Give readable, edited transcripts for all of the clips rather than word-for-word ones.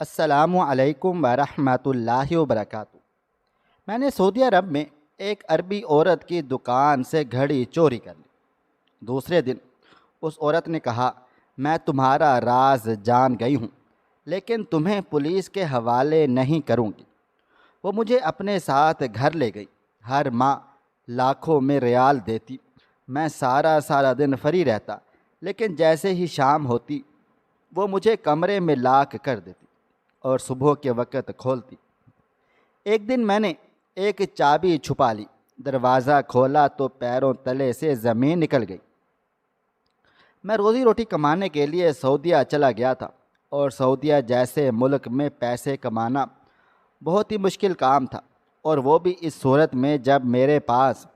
السلام علیکم ورحمۃ اللہ وبرکاتہ۔ میں نے سعودی عرب میں ایک عربی عورت کی دکان سے گھڑی چوری کر لی۔ دوسرے دن اس عورت نے کہا، میں تمہارا راز جان گئی ہوں لیکن تمہیں پولیس کے حوالے نہیں کروں گی۔ وہ مجھے اپنے ساتھ گھر لے گئی۔ ہر ماہ لاکھوں میں ریال دیتی۔ میں سارا دن فری رہتا، لیکن جیسے ہی شام ہوتی وہ مجھے کمرے میں لاک کر دیتی اور صبح کے وقت کھولتی۔ ایک دن میں نے ایک چابی چھپا لی، دروازہ کھولا تو پیروں تلے سے زمین نکل گئی۔ میں روزی روٹی کمانے کے لیے سعودیہ چلا گیا تھا، اور سعودیہ جیسے ملک میں پیسے کمانا بہت ہی مشکل کام تھا، اور وہ بھی اس صورت میں جب میرے پاس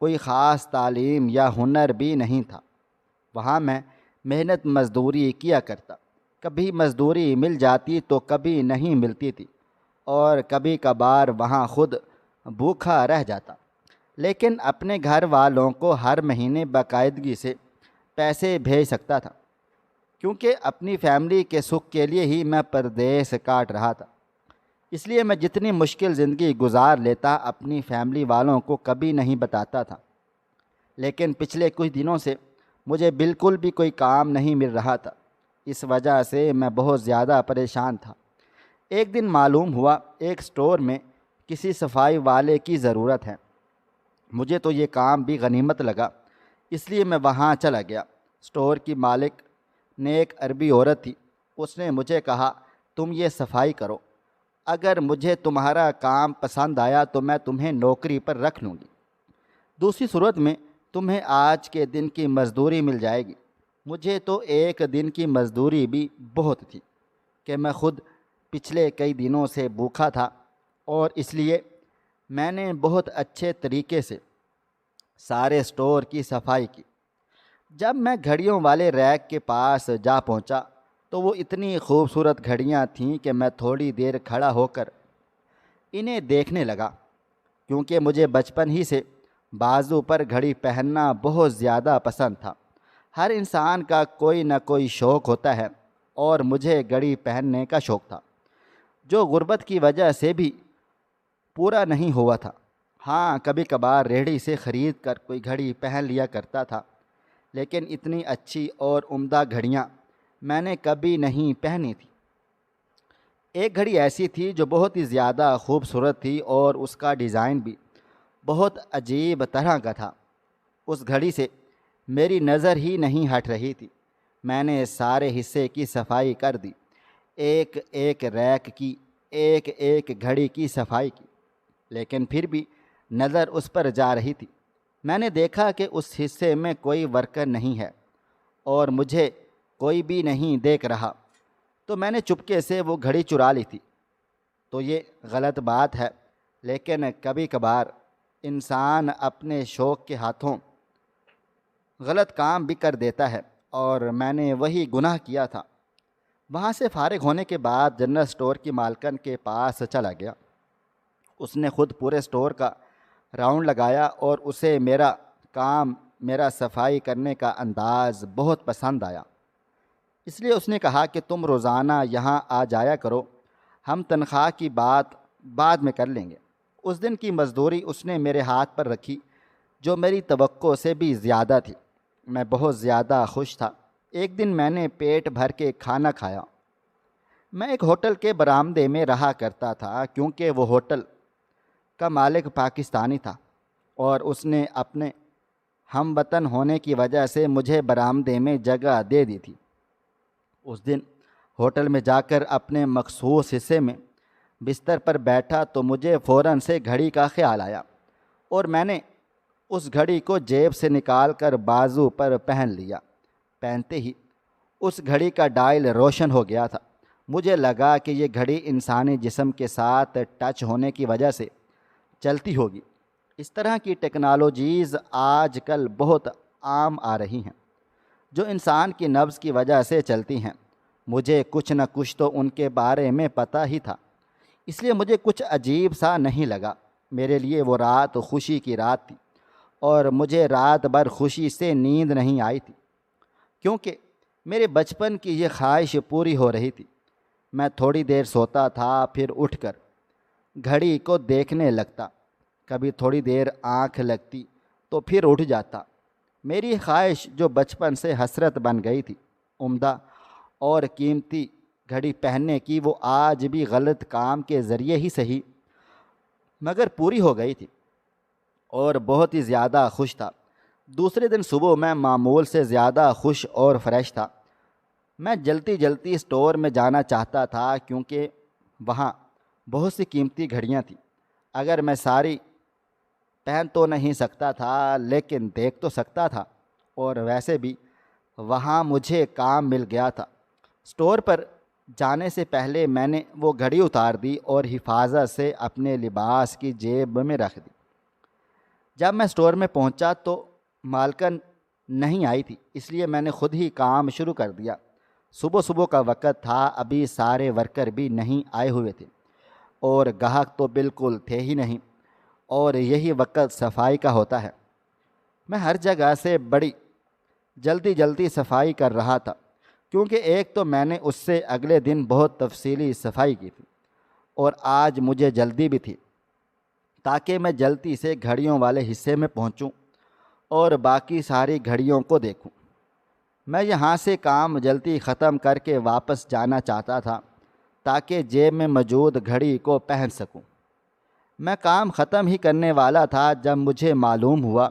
کوئی خاص تعلیم یا ہنر بھی نہیں تھا۔ وہاں میں محنت مزدوری کیا کرتا، کبھی مزدوری مل جاتی تو کبھی نہیں ملتی تھی، اور کبھی کبھار وہاں خود بھوکا رہ جاتا، لیکن اپنے گھر والوں کو ہر مہینے باقاعدگی سے پیسے بھیج سکتا تھا، کیونکہ اپنی فیملی کے سکھ کے لیے ہی میں پردیس کاٹ رہا تھا۔ اس لیے میں جتنی مشکل زندگی گزار لیتا اپنی فیملی والوں کو کبھی نہیں بتاتا تھا۔ لیکن پچھلے کچھ دنوں سے مجھے بالکل بھی کوئی کام نہیں مل رہا تھا، اس وجہ سے میں بہت زیادہ پریشان تھا۔ ایک دن معلوم ہوا ایک سٹور میں کسی صفائی والے کی ضرورت ہے۔ مجھے تو یہ کام بھی غنیمت لگا، اس لیے میں وہاں چلا گیا۔ سٹور کی مالک نے ایک عربی عورت تھی، اس نے مجھے کہا، تم یہ صفائی کرو، اگر مجھے تمہارا کام پسند آیا تو میں تمہیں نوکری پر رکھ لوں گی، دوسری صورت میں تمہیں آج کے دن کی مزدوری مل جائے گی۔ مجھے تو ایک دن کی مزدوری بھی بہت تھی کہ میں خود پچھلے کئی دنوں سے بھوکا تھا، اور اس لیے میں نے بہت اچھے طریقے سے سارے سٹور کی صفائی کی۔ جب میں گھڑیوں والے ریک کے پاس جا پہنچا تو وہ اتنی خوبصورت گھڑیاں تھیں کہ میں تھوڑی دیر کھڑا ہو کر انہیں دیکھنے لگا، کیونکہ مجھے بچپن ہی سے بازو پر گھڑی پہننا بہت زیادہ پسند تھا۔ ہر انسان کا کوئی نہ کوئی شوق ہوتا ہے، اور مجھے گھڑی پہننے کا شوق تھا، جو غربت کی وجہ سے بھی پورا نہیں ہوا تھا۔ ہاں، کبھی کبھار ریڑھی سے خرید کر کوئی گھڑی پہن لیا کرتا تھا، لیکن اتنی اچھی اور عمدہ گھڑیاں میں نے کبھی نہیں پہنی تھی۔ ایک گھڑی ایسی تھی جو بہت ہی زیادہ خوبصورت تھی، اور اس کا ڈیزائن بھی بہت عجیب طرح کا تھا۔ اس گھڑی سے میری نظر ہی نہیں ہٹ رہی تھی۔ میں نے سارے حصے کی صفائی کر دی، ایک ایک ریک کی، ایک ایک گھڑی کی صفائی کی، لیکن پھر بھی نظر اس پر جا رہی تھی۔ میں نے دیکھا کہ اس حصے میں کوئی ورکر نہیں ہے، اور مجھے کوئی بھی نہیں دیکھ رہا، تو میں نے چپکے سے وہ گھڑی چرا لی تھی۔ تو یہ غلط بات ہے، لیکن کبھی کبھار انسان اپنے شوق کے ہاتھوں غلط کام بھی کر دیتا ہے، اور میں نے وہی گناہ کیا تھا۔ وہاں سے فارغ ہونے کے بعد جنرل سٹور کی مالکن کے پاس چلا گیا۔ اس نے خود پورے سٹور کا راؤنڈ لگایا، اور اسے میرا کام، میرا صفائی کرنے کا انداز بہت پسند آیا۔ اس لیے اس نے کہا کہ تم روزانہ یہاں آ جایا کرو، ہم تنخواہ کی بات بعد میں کر لیں گے۔ اس دن کی مزدوری اس نے میرے ہاتھ پر رکھی، جو میری توقع سے بھی زیادہ تھی۔ میں بہت زیادہ خوش تھا۔ ایک دن میں نے پیٹ بھر کے کھانا کھایا۔ میں ایک ہوٹل کے برآمدے میں رہا کرتا تھا، کیونکہ وہ ہوٹل کا مالک پاکستانی تھا، اور اس نے اپنے ہم وطن ہونے کی وجہ سے مجھے برآمدے میں جگہ دے دی تھی۔ اس دن ہوٹل میں جا کر اپنے مخصوص حصے میں بستر پر بیٹھا تو مجھے فوراً سے گھڑی کا خیال آیا، اور میں نے اس گھڑی کو جیب سے نکال کر بازو پر پہن لیا۔ پہنتے ہی اس گھڑی کا ڈائل روشن ہو گیا تھا۔ مجھے لگا کہ یہ گھڑی انسانی جسم کے ساتھ ٹچ ہونے کی وجہ سے چلتی ہوگی۔ اس طرح کی ٹیکنالوجیز آج کل بہت عام آ رہی ہیں، جو انسان کی نبض کی وجہ سے چلتی ہیں۔ مجھے کچھ نہ کچھ تو ان کے بارے میں پتہ ہی تھا، اس لیے مجھے کچھ عجیب سا نہیں لگا۔ میرے لیے وہ رات خوشی کی رات تھی، اور مجھے رات بھر خوشی سے نیند نہیں آئی تھی، کیونکہ میرے بچپن کی یہ خواہش پوری ہو رہی تھی۔ میں تھوڑی دیر سوتا تھا، پھر اٹھ کر گھڑی کو دیکھنے لگتا۔ کبھی تھوڑی دیر آنکھ لگتی تو پھر اٹھ جاتا۔ میری خواہش جو بچپن سے حسرت بن گئی تھی، عمدہ اور قیمتی گھڑی پہننے کی، وہ آج بھی غلط کام کے ذریعے ہی صحیح مگر پوری ہو گئی تھی اور بہت ہی زیادہ خوش تھا۔ دوسرے دن صبح میں معمول سے زیادہ خوش اور فریش تھا۔ میں جلدی جلدی اسٹور میں جانا چاہتا تھا کیونکہ وہاں بہت سی قیمتی گھڑیاں تھیں۔ اگر میں ساری پہن تو نہیں سکتا تھا لیکن دیکھ تو سکتا تھا، اور ویسے بھی وہاں مجھے کام مل گیا تھا۔ اسٹور پر جانے سے پہلے میں نے وہ گھڑی اتار دی اور حفاظت سے اپنے لباس کی جیب میں رکھ دی۔ جب میں اسٹور میں پہنچا تو مالکن نہیں آئی تھی، اس لیے میں نے خود ہی کام شروع کر دیا۔ صبح صبح کا وقت تھا، ابھی سارے ورکر بھی نہیں آئے ہوئے تھے اور گاہک تو بالکل تھے ہی نہیں، اور یہی وقت صفائی کا ہوتا ہے۔ میں ہر جگہ سے بڑی جلدی صفائی کر رہا تھا کیونکہ ایک تو میں نے اس سے اگلے دن بہت تفصیلی صفائی کی تھی، اور آج مجھے جلدی بھی تھی تاکہ میں جلدی سے گھڑیوں والے حصے میں پہنچوں اور باقی ساری گھڑیوں کو دیکھوں۔ میں یہاں سے کام جلدی ختم کر کے واپس جانا چاہتا تھا تاکہ جیب میں موجود گھڑی کو پہن سکوں۔ میں کام ختم ہی کرنے والا تھا جب مجھے معلوم ہوا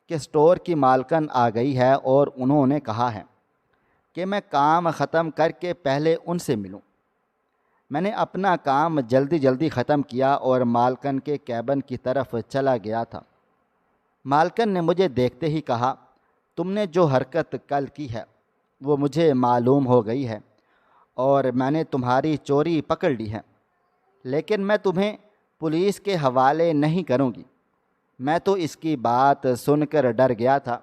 کہ اسٹور کی مالکن آ گئی ہے اور انہوں نے کہا ہے کہ میں کام ختم کر کے پہلے ان سے ملوں۔ میں نے اپنا کام جلدی ختم کیا اور مالکن کے کیبن کی طرف چلا گیا تھا۔ مالکن نے مجھے دیکھتے ہی کہا، تم نے جو حرکت کل کی ہے وہ مجھے معلوم ہو گئی ہے اور میں نے تمہاری چوری پکڑ لی ہے، لیکن میں تمہیں پولیس کے حوالے نہیں کروں گی۔ میں تو اس کی بات سن کر ڈر گیا تھا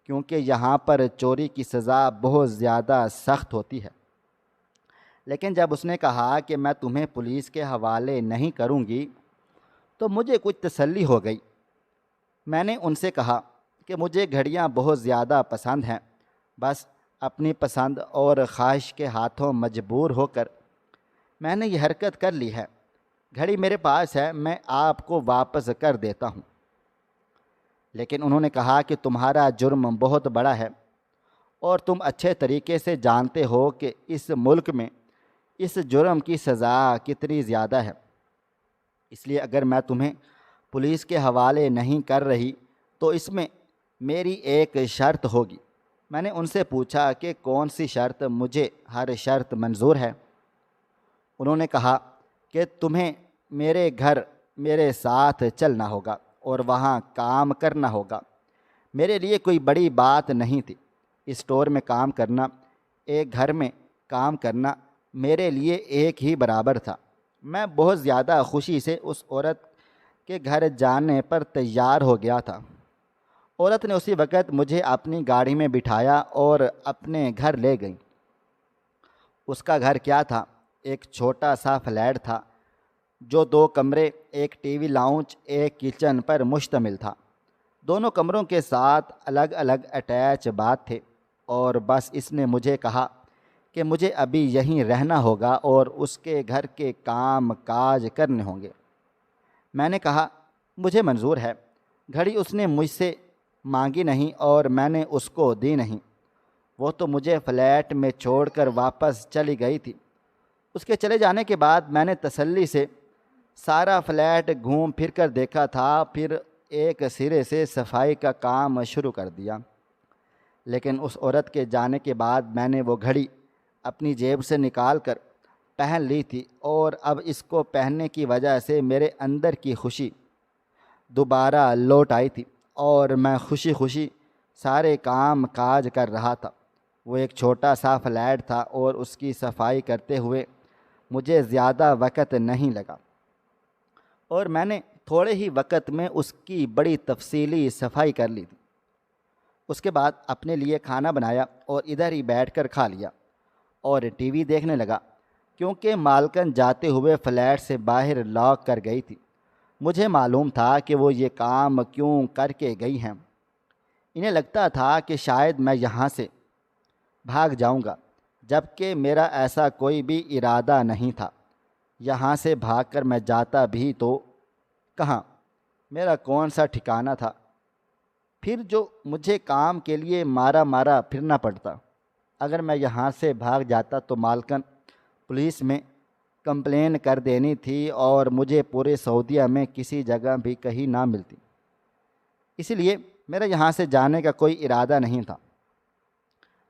کیونکہ یہاں پر چوری کی سزا بہت زیادہ سخت ہوتی ہے، لیکن جب اس نے کہا کہ میں تمہیں پولیس کے حوالے نہیں کروں گی تو مجھے کچھ تسلی ہو گئی۔ میں نے ان سے کہا کہ مجھے گھڑیاں بہت زیادہ پسند ہیں، بس اپنی پسند اور خواہش کے ہاتھوں مجبور ہو کر میں نے یہ حرکت کر لی ہے۔ گھڑی میرے پاس ہے، میں آپ کو واپس کر دیتا ہوں۔ لیکن انہوں نے کہا کہ تمہارا جرم بہت بڑا ہے اور تم اچھے طریقے سے جانتے ہو کہ اس ملک میں اس جرم کی سزا کتنی زیادہ ہے، اس لیے اگر میں تمہیں پولیس کے حوالے نہیں کر رہی تو اس میں میری ایک شرط ہوگی۔ میں نے ان سے پوچھا کہ کون سی شرط؟ مجھے ہر شرط منظور ہے۔ انہوں نے کہا کہ تمہیں میرے گھر میرے ساتھ چلنا ہوگا اور وہاں کام کرنا ہوگا۔ میرے لیے کوئی بڑی بات نہیں تھی، اسٹور میں کام کرنا، ایک گھر میں کام کرنا میرے لیے ایک ہی برابر تھا۔ میں بہت زیادہ خوشی سے اس عورت کے گھر جانے پر تیار ہو گیا تھا۔ عورت نے اسی وقت مجھے اپنی گاڑی میں بٹھایا اور اپنے گھر لے گئی۔ اس کا گھر کیا تھا؟ ایک چھوٹا سا فلیٹ تھا جو 2 کمرے، ایک ٹی وی لاؤنج، ایک کچن پر مشتمل تھا۔ دونوں کمروں کے ساتھ الگ الگ اٹیچ باتھ تھے، اور بس اس نے مجھے کہا کہ مجھے ابھی یہیں رہنا ہوگا اور اس کے گھر کے کام کاج کرنے ہوں گے۔ میں نے کہا مجھے منظور ہے۔ گھڑی اس نے مجھ سے مانگی نہیں اور میں نے اس کو دی نہیں، وہ تو مجھے فلیٹ میں چھوڑ کر واپس چلی گئی تھی۔ اس کے چلے جانے کے بعد میں نے تسلی سے سارا فلیٹ گھوم پھر کر دیکھا تھا، پھر ایک سرے سے صفائی کا کام شروع کر دیا۔ لیکن اس عورت کے جانے کے بعد میں نے وہ گھڑی اپنی جیب سے نکال کر پہن لی تھی، اور اب اس کو پہننے کی وجہ سے میرے اندر کی خوشی دوبارہ لوٹ آئی تھی اور میں خوشی خوشی سارے کام کاج کر رہا تھا۔ وہ ایک چھوٹا سا فلیٹ تھا اور اس کی صفائی کرتے ہوئے مجھے زیادہ وقت نہیں لگا، اور میں نے تھوڑے ہی وقت میں اس کی بڑی تفصیلی صفائی کر لی تھی۔ اس کے بعد اپنے لیے کھانا بنایا اور ادھر ہی بیٹھ کر کھا لیا اور ٹی وی دیکھنے لگا کیونکہ مالکن جاتے ہوئے فلیٹ سے باہر لاک کر گئی تھی۔ مجھے معلوم تھا کہ وہ یہ کام کیوں کر کے گئی ہیں۔ انہیں لگتا تھا کہ شاید میں یہاں سے بھاگ جاؤں گا جبکہ میرا ایسا کوئی بھی ارادہ نہیں تھا۔ یہاں سے بھاگ کر میں جاتا بھی تو کہاں، میرا کون سا ٹھکانہ تھا؟ پھر جو مجھے کام کے لیے مارا مارا پھرنا پڑتا۔ اگر میں یہاں سے بھاگ جاتا تو مالکن پولیس میں کمپلین کر دینی تھی اور مجھے پورے سعودیہ میں کسی جگہ بھی کہیں نہ ملتی۔ اسی لیے میرا یہاں سے جانے کا کوئی ارادہ نہیں تھا۔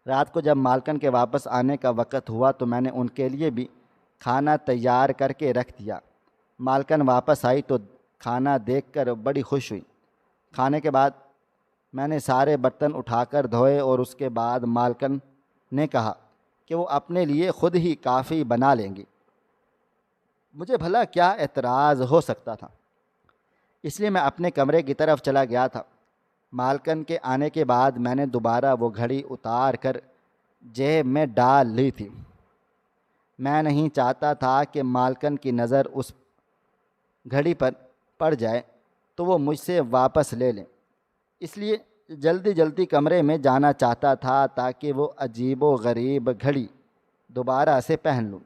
رات کو جب مالکن کے واپس آنے کا وقت ہوا تو میں نے ان کے لیے بھی کھانا تیار کر کے رکھ دیا۔ مالکن واپس آئی تو کھانا دیکھ کر بڑی خوش ہوئی۔ کھانے کے بعد میں نے سارے برتن اٹھا کر دھوئے اور اس کے بعد مالکن نے کہا کہ وہ اپنے لیے خود ہی کافی بنا لیں گی۔ مجھے بھلا کیا اعتراض ہو سکتا تھا؟ اس لیے میں اپنے کمرے کی طرف چلا گیا تھا۔ مالکن کے آنے کے بعد میں نے دوبارہ وہ گھڑی اتار کر جیب میں ڈال لی تھی۔ میں نہیں چاہتا تھا کہ مالکن کی نظر اس گھڑی پر پڑ جائے تو وہ مجھ سے واپس لے لیں، اس لیے جلدی جلدی کمرے میں جانا چاہتا تھا تاکہ وہ عجیب و غریب گھڑی دوبارہ سے پہن لوں۔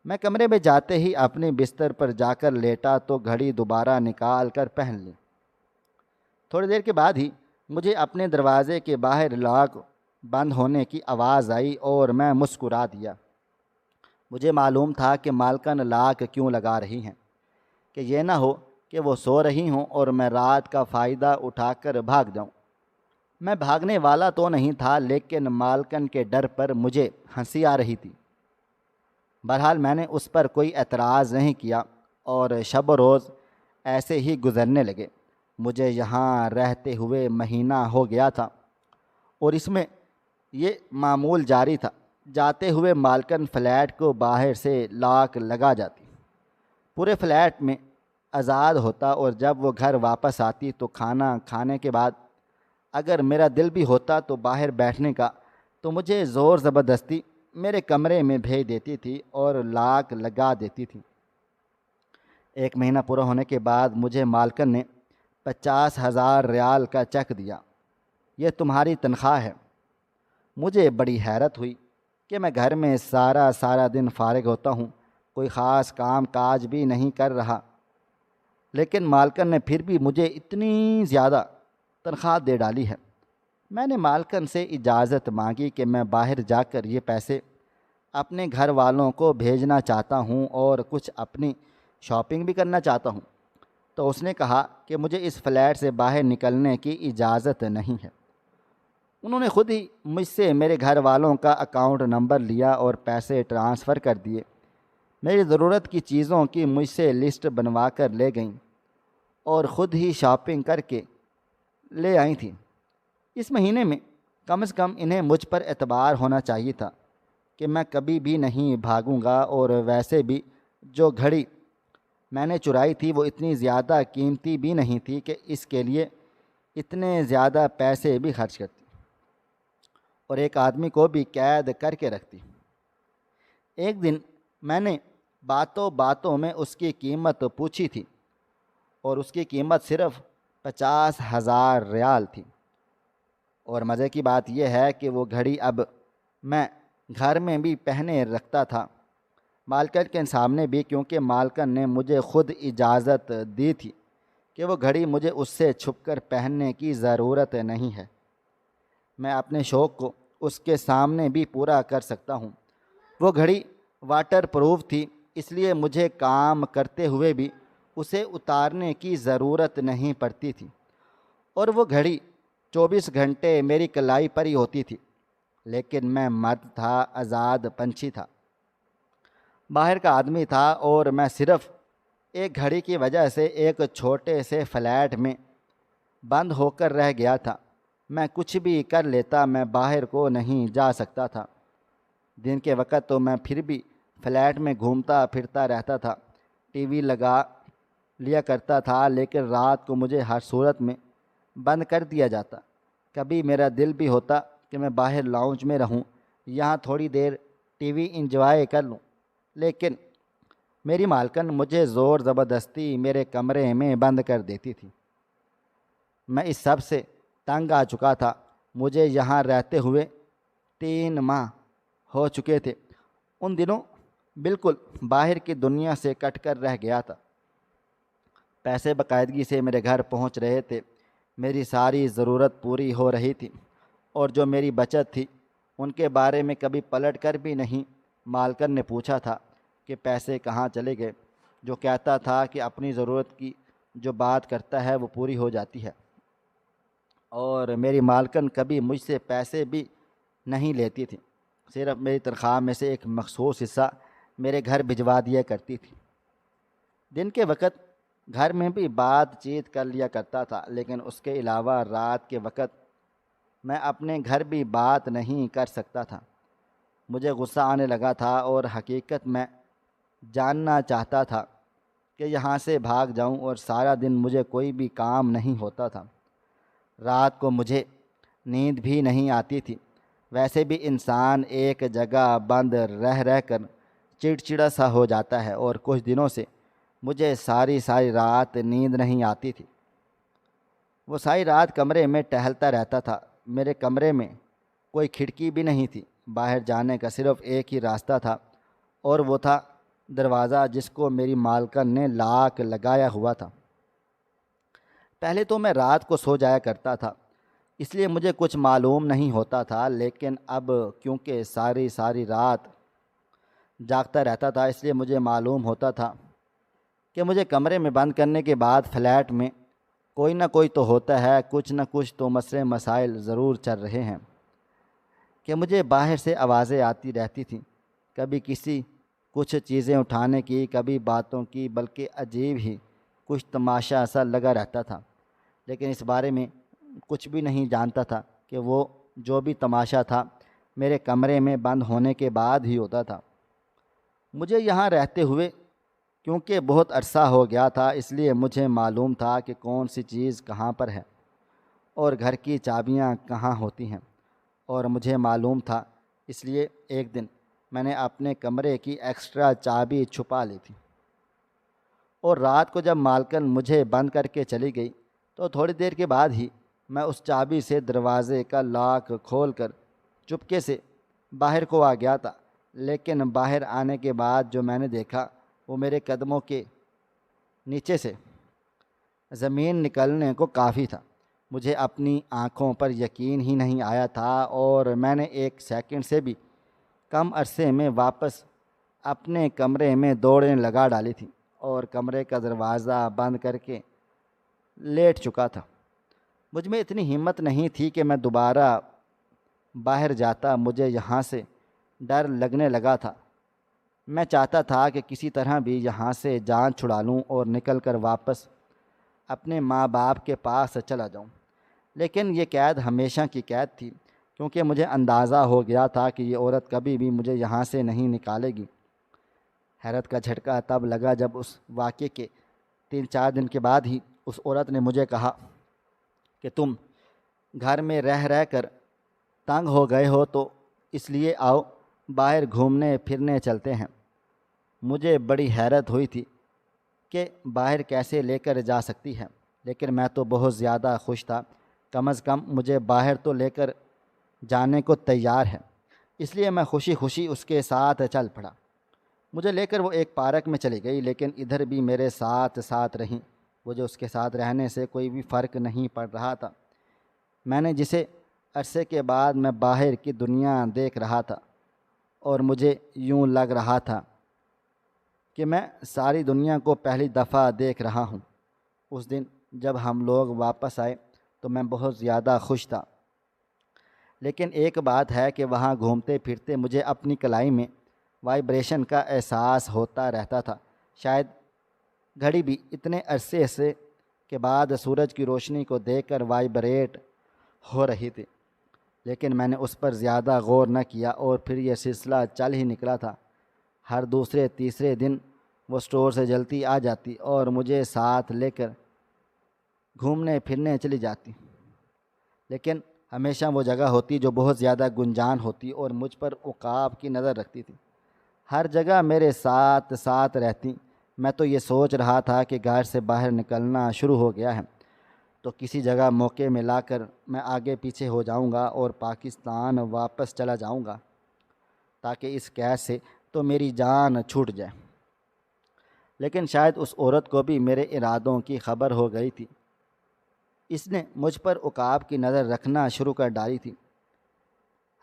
میں کمرے میں جاتے ہی اپنے بستر پر جا کر لیٹا تو گھڑی دوبارہ نکال کر پہن لی۔ تھوڑی دیر کے بعد ہی مجھے اپنے دروازے کے باہر لاک بند ہونے کی آواز آئی اور میں مسکرا دیا۔ مجھے معلوم تھا کہ مالکن لاک کیوں لگا رہی ہیں، کہ یہ نہ ہو کہ وہ سو رہی ہوں اور میں رات کا فائدہ اٹھا کر بھاگ جاؤں۔ میں بھاگنے والا تو نہیں تھا، لیکن مالکن کے ڈر پر مجھے ہنسی آ رہی تھی۔ بہرحال میں نے اس پر کوئی اعتراض نہیں کیا اور شب و روز ایسے ہی گزرنے لگے۔ مجھے یہاں رہتے ہوئے مہینہ ہو گیا تھا اور اس میں یہ معمول جاری تھا۔ جاتے ہوئے مالکن فلیٹ کو باہر سے لاک لگا جاتی، پورے فلیٹ میں آزاد ہوتا اور جب وہ گھر واپس آتی تو کھانا کھانے کے بعد اگر میرا دل بھی ہوتا تو باہر بیٹھنے کا تو مجھے زور زبردستی میرے کمرے میں بھیج دیتی تھی اور لاک لگا دیتی تھی۔ 1 مہینہ پورا ہونے کے بعد مجھے مالکن نے 50,000 ریال کا چیک دیا۔ یہ تمہاری تنخواہ ہے۔ مجھے بڑی حیرت ہوئی کہ میں گھر میں سارا دن فارغ ہوتا ہوں، کوئی خاص کام کاج بھی نہیں کر رہا، لیکن مالکن نے پھر بھی مجھے اتنی زیادہ تنخواہ دے ڈالی ہے۔ میں نے مالکن سے اجازت مانگی کہ میں باہر جا کر یہ پیسے اپنے گھر والوں کو بھیجنا چاہتا ہوں اور کچھ اپنی شاپنگ بھی کرنا چاہتا ہوں، تو اس نے کہا کہ مجھے اس فلیٹ سے باہر نکلنے کی اجازت نہیں ہے۔ انہوں نے خود ہی مجھ سے میرے گھر والوں کا اکاؤنٹ نمبر لیا اور پیسے ٹرانسفر کر دیے۔ میری ضرورت کی چیزوں کی مجھ سے لسٹ بنوا کر لے گئیں اور خود ہی شاپنگ کر کے لے آئی تھیں۔ اس مہینے میں کم از کم انہیں مجھ پر اعتبار ہونا چاہیے تھا کہ میں کبھی بھی نہیں بھاگوں گا، اور ویسے بھی جو گھڑی میں نے چرائی تھی وہ اتنی زیادہ قیمتی بھی نہیں تھی کہ اس کے لیے اتنے زیادہ پیسے بھی خرچ کرتی اور ایک آدمی کو بھی قید کر کے رکھتی۔ ایک دن میں نے باتوں باتوں میں اس کی قیمت پوچھی تھی اور اس کی قیمت صرف 50,000 ریال تھی، اور مزے کی بات یہ ہے کہ وہ گھڑی اب میں گھر میں بھی پہنے رکھتا تھا، مالکن کے سامنے بھی، کیونکہ مالکن نے مجھے خود اجازت دی تھی کہ وہ گھڑی مجھے اس سے چھپ کر پہننے کی ضرورت نہیں ہے۔ میں اپنے شوق کو اس کے سامنے بھی پورا کر سکتا ہوں۔ وہ گھڑی واٹر پروف تھی، اس لیے مجھے کام کرتے ہوئے بھی اسے اتارنے کی ضرورت نہیں پڑتی تھی، اور وہ گھڑی 24 گھنٹے میری کلائی پر ہی ہوتی تھی۔ لیکن میں مرد تھا، آزاد پنچھی تھا، باہر کا آدمی تھا، اور میں صرف ایک گھڑی کی وجہ سے ایک چھوٹے سے فلیٹ میں بند ہو کر رہ گیا تھا۔ میں کچھ بھی کر لیتا، میں باہر کو نہیں جا سکتا تھا۔ دن کے وقت تو میں پھر بھی فلیٹ میں گھومتا پھرتا رہتا تھا، ٹی وی لگا لیا کرتا تھا، لیکن رات کو مجھے ہر صورت میں بند کر دیا جاتا۔ کبھی میرا دل بھی ہوتا کہ میں باہر لاؤنج میں رہوں، یہاں تھوڑی دیر ٹی وی انجوائے کر لوں، لیکن میری مالکن مجھے زور زبردستی میرے کمرے میں بند کر دیتی تھی۔ میں اس سب سے تنگ آ چکا تھا۔ مجھے یہاں رہتے ہوئے 3 ماہ ہو چکے تھے، ان دنوں بالکل باہر کی دنیا سے کٹ کر رہ گیا تھا۔ پیسے باقاعدگی سے میرے گھر پہنچ رہے تھے، میری ساری ضرورت پوری ہو رہی تھی، اور جو میری بچت تھی ان کے بارے میں کبھی پلٹ کر بھی نہیں۔ مالکن نے پوچھا تھا کہ پیسے کہاں چلے گئے؟ جو کہتا تھا کہ اپنی ضرورت کی جو بات کرتا ہے وہ پوری ہو جاتی ہے، اور میری مالکن کبھی مجھ سے پیسے بھی نہیں لیتی تھی، صرف میری تنخواہ میں سے ایک مخصوص حصہ میرے گھر بھجوا دیا کرتی تھی۔ دن کے وقت گھر میں بھی بات چیت کر لیا کرتا تھا، لیکن اس کے علاوہ رات کے وقت میں اپنے گھر بھی بات نہیں کر سکتا تھا۔ مجھے غصہ آنے لگا تھا، اور حقیقت میں جاننا چاہتا تھا کہ یہاں سے بھاگ جاؤں، اور سارا دن مجھے کوئی بھی کام نہیں ہوتا تھا۔ رات کو مجھے نیند بھی نہیں آتی تھی۔ ویسے بھی انسان ایک جگہ بند رہ رہ کر چڑچڑا سا ہو جاتا ہے، اور کچھ دنوں سے مجھے ساری رات نیند نہیں آتی تھی۔ وہ ساری رات کمرے میں ٹہلتا رہتا تھا۔ میرے کمرے میں کوئی کھڑکی بھی نہیں تھی، باہر جانے کا صرف ایک ہی راستہ تھا، اور وہ تھا دروازہ جس کو میری مالکن نے لاک لگایا ہوا تھا۔ پہلے تو میں رات کو سو جایا کرتا تھا، اس لیے مجھے کچھ معلوم نہیں ہوتا تھا، لیکن اب کیونکہ ساری رات جاگتا رہتا تھا، اس لیے مجھے معلوم ہوتا تھا کہ مجھے کمرے میں بند کرنے کے بعد فلیٹ میں کوئی نہ کوئی تو ہوتا ہے، کچھ نہ کچھ تو مسئلے مسائل ضرور چل رہے ہیں، کہ مجھے باہر سے آوازیں آتی رہتی تھیں، کبھی کسی کچھ چیزیں اٹھانے کی، کبھی باتوں کی، بلکہ عجیب ہی کچھ تماشا سا لگا رہتا تھا، لیکن اس بارے میں کچھ بھی نہیں جانتا تھا کہ وہ جو بھی تماشا تھا میرے کمرے میں بند ہونے کے بعد ہی ہوتا تھا۔ مجھے یہاں رہتے ہوئے کیونکہ بہت عرصہ ہو گیا تھا، اس لیے مجھے معلوم تھا کہ کون سی چیز کہاں پر ہے، اور گھر کی چابیاں کہاں ہوتی ہیں، اور مجھے معلوم تھا، اس لیے ایک دن میں نے اپنے کمرے کی ایکسٹرا چابی چھپا لی تھی، اور رات کو جب مالکن مجھے بند کر کے چلی گئی تو تھوڑی دیر کے بعد ہی میں اس چابی سے دروازے کا لاک کھول کر چپکے سے باہر کو آ گیا تھا، لیکن باہر آنے کے بعد جو میں نے دیکھا وہ میرے قدموں کے نیچے سے زمین نکلنے کو کافی تھا۔ مجھے اپنی آنکھوں پر یقین ہی نہیں آیا تھا، اور میں نے ایک سیکنڈ سے بھی کم عرصے میں واپس اپنے کمرے میں دوڑیں لگا ڈالی تھی، اور کمرے کا دروازہ بند کر کے لیٹ چکا تھا۔ مجھ میں اتنی ہمت نہیں تھی کہ میں دوبارہ باہر جاتا، مجھے یہاں سے ڈر لگنے لگا تھا۔ میں چاہتا تھا کہ کسی طرح بھی یہاں سے جان چھڑا لوں اور نکل کر واپس اپنے ماں باپ کے پاس چلا جاؤں، لیکن یہ قید ہمیشہ کی قید تھی، کیونکہ مجھے اندازہ ہو گیا تھا کہ یہ عورت کبھی بھی مجھے یہاں سے نہیں نکالے گی۔ حیرت کا جھٹکا تب لگا جب اس واقعے کے 3-4 دن کے بعد ہی اس عورت نے مجھے کہا کہ تم گھر میں رہ رہ کر تنگ ہو گئے ہو، تو اس لیے آؤ باہر گھومنے پھرنے چلتے ہیں۔ مجھے بڑی حیرت ہوئی تھی کہ باہر کیسے لے کر جا سکتی ہے، لیکن میں تو بہت زیادہ خوش تھا، کم از کم مجھے باہر تو لے کر جانے کو تیار ہے، اس لیے میں خوشی خوشی اس کے ساتھ چل پڑا۔ مجھے لے کر وہ ایک پارک میں چلی گئی، لیکن ادھر بھی میرے ساتھ رہیں۔ مجھے اس کے ساتھ رہنے سے کوئی بھی فرق نہیں پڑ رہا تھا۔ میں نے جسے عرصے کے بعد میں باہر کی دنیا دیکھ رہا تھا، اور مجھے یوں لگ رہا تھا کہ میں ساری دنیا کو پہلی دفعہ دیکھ رہا ہوں۔ اس دن جب ہم لوگ واپس آئے تو میں بہت زیادہ خوش تھا، لیکن ایک بات ہے کہ وہاں گھومتے پھرتے مجھے اپنی کلائی میں وائبریشن کا احساس ہوتا رہتا تھا۔ شاید گھڑی بھی اتنے عرصے سے کے بعد سورج کی روشنی کو دیکھ کر وائبریٹ ہو رہی تھی، لیکن میں نے اس پر زیادہ غور نہ کیا، اور پھر یہ سلسلہ چل ہی نکلا تھا۔ ہر دوسرے تیسرے دن وہ سٹور سے جلتی آ جاتی اور مجھے ساتھ لے کر گھومنے پھرنے چلی جاتی، لیکن ہمیشہ وہ جگہ ہوتی جو بہت زیادہ گنجان ہوتی اور مجھ پر عقاب کی نظر رکھتی تھی۔ ہر جگہ میرے ساتھ رہتی۔ میں تو یہ سوچ رہا تھا کہ گھر سے باہر نکلنا شروع ہو گیا ہے تو کسی جگہ موقع میں لا کر میں آگے پیچھے ہو جاؤں گا اور پاکستان واپس چلا جاؤں گا۔ تاکہ اس قید سے تو میری جان چھوٹ جائے۔ لیکن شاید اس عورت کو بھی میرے ارادوں کی خبر ہو گئی تھی۔ اس نے مجھ پر عقاب کی نظر رکھنا شروع کر ڈالی تھی،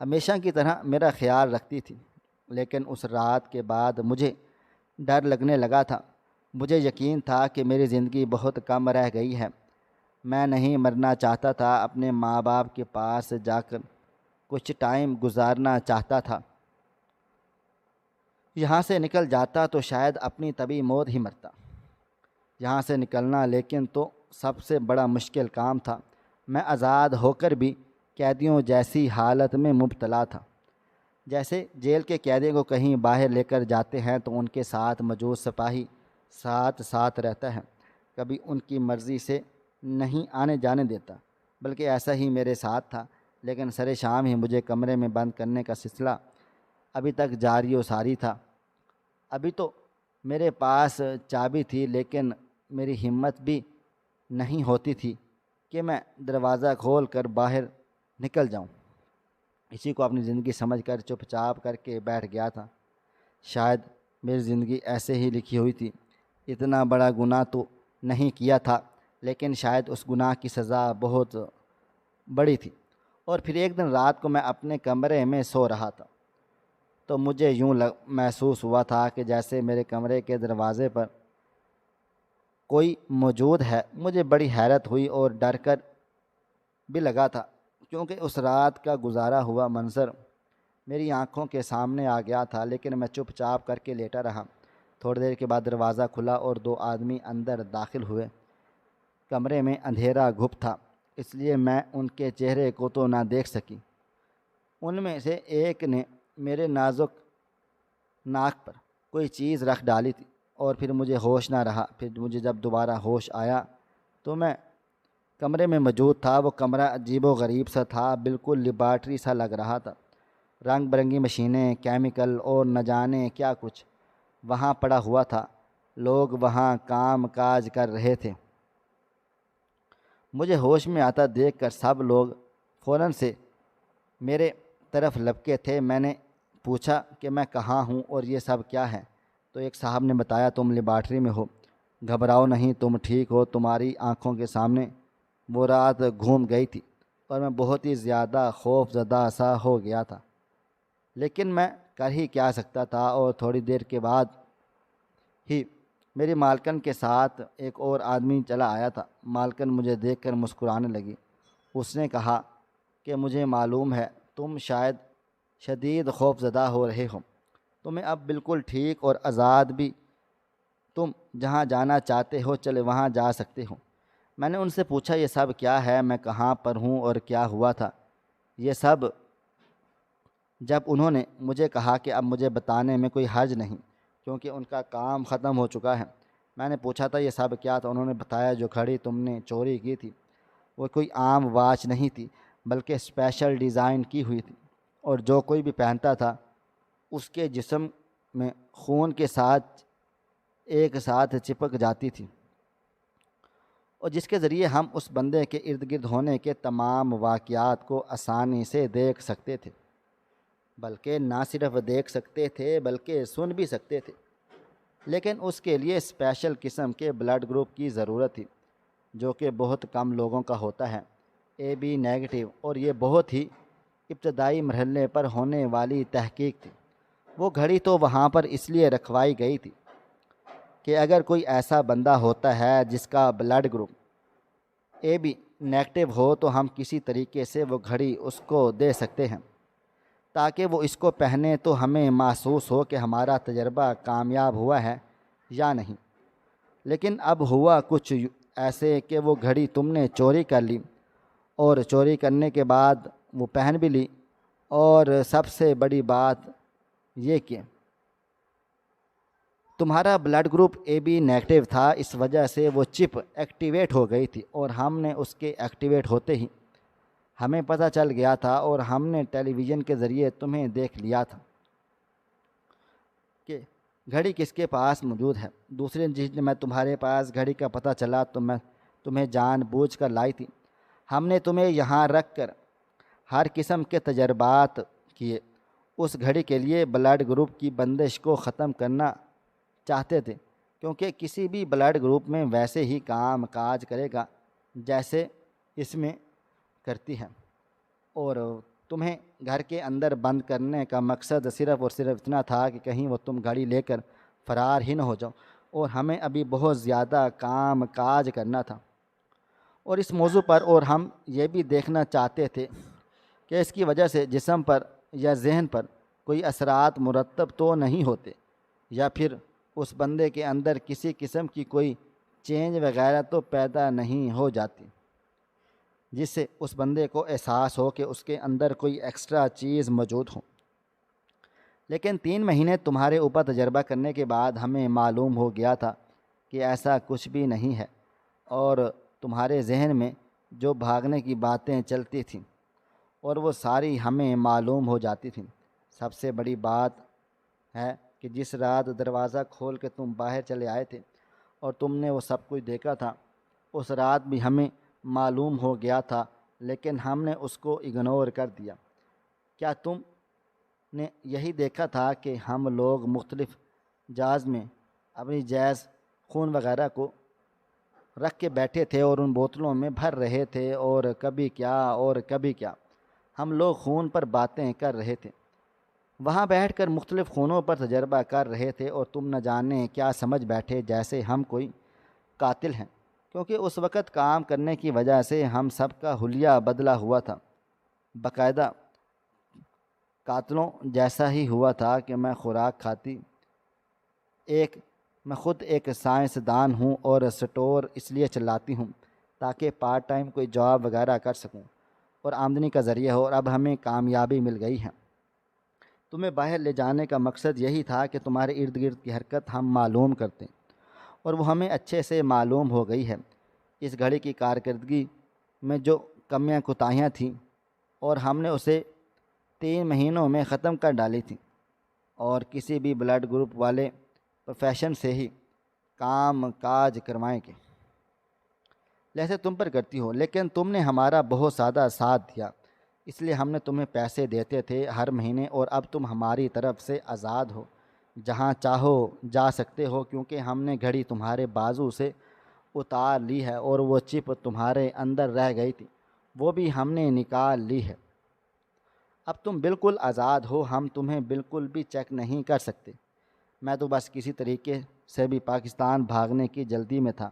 ہمیشہ کی طرح میرا خیال رکھتی تھی۔ لیکن اس رات کے بعد مجھے ڈر لگنے لگا تھا۔ مجھے یقین تھا کہ میری زندگی بہت کم رہ گئی ہے۔ میں نہیں مرنا چاہتا تھا، اپنے ماں باپ کے پاس جا کر کچھ ٹائم گزارنا چاہتا تھا۔ یہاں سے نکل جاتا تو شاید اپنی طبی موت ہی مرتا۔ یہاں سے نکلنا لیکن تو سب سے بڑا مشکل کام تھا۔ میں آزاد ہو کر بھی قیدیوں جیسی حالت میں مبتلا تھا۔ جیسے جیل کے قیدی کو کہیں باہر لے کر جاتے ہیں تو ان کے ساتھ موجود سپاہی ساتھ رہتا ہے، کبھی ان کی مرضی سے نہیں آنے جانے دیتا، بلکہ ایسا ہی میرے ساتھ تھا۔ لیکن سر شام ہی مجھے کمرے میں بند کرنے کا سلسلہ ابھی تک جاری و ساری تھا۔ ابھی تو میرے پاس چابی تھی، لیکن میری ہمت بھی نہیں ہوتی تھی کہ میں دروازہ کھول کر باہر نکل جاؤں۔ اسی کو اپنی زندگی سمجھ کر چپ چاپ کر کے بیٹھ گیا تھا۔ شاید میری زندگی ایسے ہی لکھی ہوئی تھی۔ اتنا بڑا گناہ تو نہیں کیا تھا، لیکن شاید اس گناہ کی سزا بہت بڑی تھی۔ اور پھر ایک دن رات کو میں اپنے کمرے میں سو رہا تھا تو مجھے یوں محسوس ہوا تھا کہ جیسے میرے کمرے کے دروازے پر کوئی موجود ہے۔ مجھے بڑی حیرت ہوئی اور ڈر کر بھی لگا تھا، کیونکہ اس رات کا گزارا ہوا منظر میری آنکھوں کے سامنے آ گیا تھا۔ لیکن میں چپ چاپ کر کے لیٹا رہا۔ تھوڑی دیر کے بعد دروازہ کھلا اور 2 آدمی اندر داخل ہوئے۔ کمرے میں اندھیرا گھپ تھا، اس لیے میں ان کے چہرے کو تو نہ دیکھ سکی۔ ان میں سے ایک نے میرے نازک ناک پر کوئی چیز رکھ ڈالی تھی اور پھر مجھے ہوش نہ رہا۔ پھر مجھے جب دوبارہ ہوش آیا تو میں کمرے میں موجود تھا۔ وہ کمرہ عجیب و غریب سا تھا، بالکل لیبارٹری سا لگ رہا تھا۔ رنگ برنگی مشینیں، کیمیکل اور نہ جانے کیا کچھ وہاں پڑا ہوا تھا۔ لوگ وہاں کام کاج کر رہے تھے۔ مجھے ہوش میں آتا دیکھ کر سب لوگ فوراً سے میرے طرف لپکے تھے۔ میں نے پوچھا کہ میں کہاں ہوں اور یہ سب کیا ہے؟ تو ایک صاحب نے بتایا، تم لیبارٹری میں ہو، گھبراؤ نہیں، تم ٹھیک ہو۔ تمہاری آنکھوں کے سامنے وہ رات گھوم گئی تھی اور میں بہت ہی زیادہ خوف زدہ سا ہو گیا تھا، لیکن میں کر ہی کیا سکتا تھا۔ اور تھوڑی دیر کے بعد ہی میری مالکن کے ساتھ ایک اور آدمی چلا آیا تھا۔ مالکن مجھے دیکھ کر مسکرانے لگی۔ اس نے کہا کہ مجھے معلوم ہے تم شاید شدید خوف زدہ ہو رہے ہو، تمہیں اب بالکل ٹھیک اور آزاد بھی، تم جہاں جانا چاہتے ہو چلے وہاں جا سکتے ہو۔ میں نے ان سے پوچھا، یہ سب کیا ہے؟ میں کہاں پر ہوں اور کیا ہوا تھا یہ سب؟ جب انہوں نے مجھے کہا کہ اب مجھے بتانے میں کوئی حرج نہیں کیونکہ ان کا کام ختم ہو چکا ہے۔ میں نے پوچھا تھا یہ سب کیا تھا؟ انہوں نے بتایا، جو گھڑی تم نے چوری کی تھی وہ کوئی عام واچ نہیں تھی، بلکہ اسپیشل ڈیزائن کی ہوئی تھی، اور جو کوئی بھی پہنتا تھا اس کے جسم میں خون کے ساتھ ایک ساتھ چپک جاتی تھی، اور جس کے ذریعے ہم اس بندے کے ارد گرد ہونے کے تمام واقعات کو آسانی سے دیکھ سکتے تھے۔ بلکہ نہ صرف دیکھ سکتے تھے بلکہ سن بھی سکتے تھے۔ لیکن اس کے لیے اسپیشل قسم کے بلڈ گروپ کی ضرورت تھی، جو کہ بہت کم لوگوں کا ہوتا ہے، AB نیگیٹو، اور یہ بہت ہی ابتدائی مرحلے پر ہونے والی تحقیق تھی۔ وہ گھڑی تو وہاں پر اس لیے رکھوائی گئی تھی کہ اگر کوئی ایسا بندہ ہوتا ہے جس کا بلڈ گروپ AB نیگیٹو ہو تو ہم کسی طریقے سے وہ گھڑی اس کو دے سکتے ہیں، تاکہ وہ اس کو پہنے تو ہمیں محسوس ہو کہ ہمارا تجربہ کامیاب ہوا ہے یا نہیں۔ لیکن اب ہوا کچھ ایسے کہ وہ گھڑی تم نے چوری کر لی، اور چوری کرنے کے بعد وہ پہن بھی لی، اور سب سے بڑی بات یہ کہ تمہارا بلڈ گروپ AB نیگیٹو تھا، اس وجہ سے وہ چپ ایکٹیویٹ ہو گئی تھی، اور ہم نے اس کے ایکٹیویٹ ہوتے ہی ہمیں پتہ چل گیا تھا، اور ہم نے ٹیلی ویژن کے ذریعے تمہیں دیکھ لیا تھا کہ گھڑی کس کے پاس موجود ہے۔ دوسری چیز، میں تمہارے پاس گھڑی کا پتہ چلا تو میں تمہیں جان بوجھ کر لائی تھی۔ ہم نے تمہیں یہاں رکھ کر ہر قسم کے تجربات کیے، اس گھڑی کے لیے بلڈ گروپ کی بندش کو ختم کرنا چاہتے تھے، کیونکہ کسی بھی بلڈ گروپ میں ویسے ہی کام کاج کرے گا جیسے اس میں کرتی ہے، اور تمہیں گھر کے اندر بند کرنے کا مقصد صرف اور صرف اتنا تھا کہ کہیں وہ تم گھڑی لے کر فرار ہی نہ ہو جاؤ، اور ہمیں ابھی بہت زیادہ کام کاج کرنا تھا اور اس موضوع پر، اور ہم یہ بھی دیکھنا چاہتے تھے کہ اس کی وجہ سے جسم پر یا ذہن پر کوئی اثرات مرتب تو نہیں ہوتے، یا پھر اس بندے کے اندر کسی قسم کی کوئی چینج وغیرہ تو پیدا نہیں ہو جاتی جس سے اس بندے کو احساس ہو کہ اس کے اندر کوئی ایکسٹرا چیز موجود ہو۔ لیکن 3 مہینے تمہارے اوپر تجربہ کرنے کے بعد ہمیں معلوم ہو گیا تھا کہ ایسا کچھ بھی نہیں ہے، اور تمہارے ذہن میں جو بھاگنے کی باتیں چلتی تھیں اور وہ ساری ہمیں معلوم ہو جاتی تھیں۔ سب سے بڑی بات ہے کہ جس رات دروازہ کھول کے تم باہر چلے آئے تھے اور تم نے وہ سب کچھ دیکھا تھا، اس رات بھی ہمیں معلوم ہو گیا تھا، لیکن ہم نے اس کو اگنور کر دیا۔ کیا تم نے یہی دیکھا تھا کہ ہم لوگ مختلف جاز میں اپنی جیز خون وغیرہ کو رکھ کے بیٹھے تھے اور ان بوتلوں میں بھر رہے تھے، اور کبھی کیا اور کبھی کیا ہم لوگ خون پر باتیں کر رہے تھے، وہاں بیٹھ کر مختلف خونوں پر تجربہ کر رہے تھے، اور تم نہ جانے کیا سمجھ بیٹھے جیسے ہم کوئی قاتل ہیں، کیونکہ اس وقت کام کرنے کی وجہ سے ہم سب کا حلیہ بدلا ہوا تھا، باقاعدہ قاتلوں جیسا ہی ہوا تھا کہ میں خوراک کھاتی میں خود ایک سائنسدان ہوں اور سٹور اس لیے چلاتی ہوں تاکہ پارٹ ٹائم کوئی جاب وغیرہ کر سکوں اور آمدنی کا ذریعہ ہو، اور اب ہمیں کامیابی مل گئی ہے۔ تمہیں باہر لے جانے کا مقصد یہی تھا کہ تمہارے ارد گرد کی حرکت ہم معلوم کرتے، اور وہ ہمیں اچھے سے معلوم ہو گئی ہے۔ اس گھڑی کی کارکردگی میں جو کمیاں کوتاہیاں تھیں اور ہم نے اسے 3 مہینوں میں ختم کر ڈالی تھی، اور کسی بھی بلڈ گروپ والے پروفیشن سے ہی کام کاج کروائیں گے جیسے تم پر کرتی ہو، لیکن تم نے ہمارا بہت زیادہ ساتھ دیا، اس لیے ہم نے تمہیں پیسے دیتے تھے ہر مہینے، اور اب تم ہماری طرف سے آزاد ہو، جہاں چاہو جا سکتے ہو، کیونکہ ہم نے گھڑی تمہارے بازو سے اتار لی ہے، اور وہ چپ تمہارے اندر رہ گئی تھی وہ بھی ہم نے نکال لی ہے۔ اب تم بالکل آزاد ہو، ہم تمہیں بالکل بھی چیک نہیں کر سکتے۔ میں تو بس کسی طریقے سے بھی پاکستان بھاگنے کی جلدی میں تھا،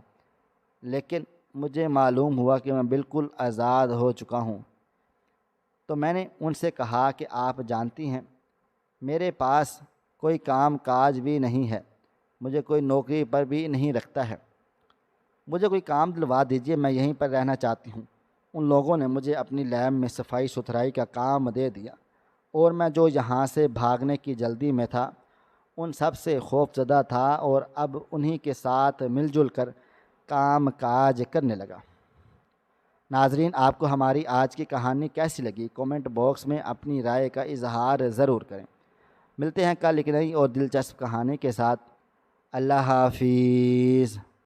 لیکن مجھے معلوم ہوا کہ میں بالکل آزاد ہو چکا ہوں، تو میں نے ان سے کہا کہ آپ جانتی ہیں میرے پاس کوئی کام کاج بھی نہیں ہے، مجھے کوئی نوکری پر بھی نہیں رکھتا ہے، مجھے کوئی کام دلوا دیجیے، میں یہیں پر رہنا چاہتی ہوں۔ ان لوگوں نے مجھے اپنی لیب میں صفائی ستھرائی کا کام دے دیا، اور میں جو یہاں سے بھاگنے کی جلدی میں تھا ان سب سے خوف زدہ تھا، اور اب انہی کے ساتھ مل جل کر کام کاج کرنے لگا۔ ناظرین، آپ کو ہماری آج کی کہانی کیسی لگی؟ کومنٹ باکس میں اپنی رائے کا اظہار ضرور کریں۔ ملتے ہیں کل ایک نئی اور دلچسپ کہانی کے ساتھ۔ اللہ حافظ۔